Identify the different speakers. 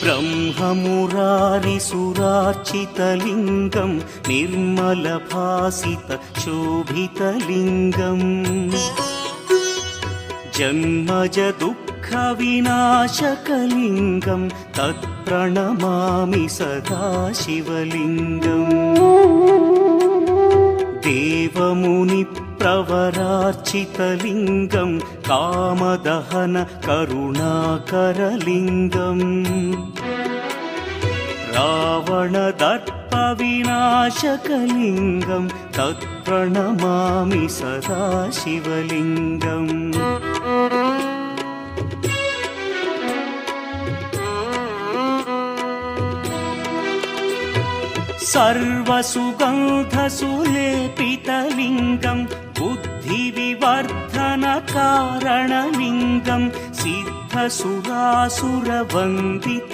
Speaker 1: ब्रह्ममुरारिसुरार्चितलिङ्गं निर्मलभासितशोभितलिङ्गम् जन्मजदुःखविनाशकलिङ्गं तत्प्रणमामि सदा शिवलिङ्गम् देवमुनिप्रवरार्चितलिङ्गं कामदहन करुणाकरलिङ्गम् रावणदर्पविनाशकलिङ्गं तत्प्रणमामि सदा शिवलिङ्गम् सर्वसुगन्धसुलेपितलिङ्गं बुद्धिविवर्धनकारणलिङ्गं सिद्धसुरासुरवन्दित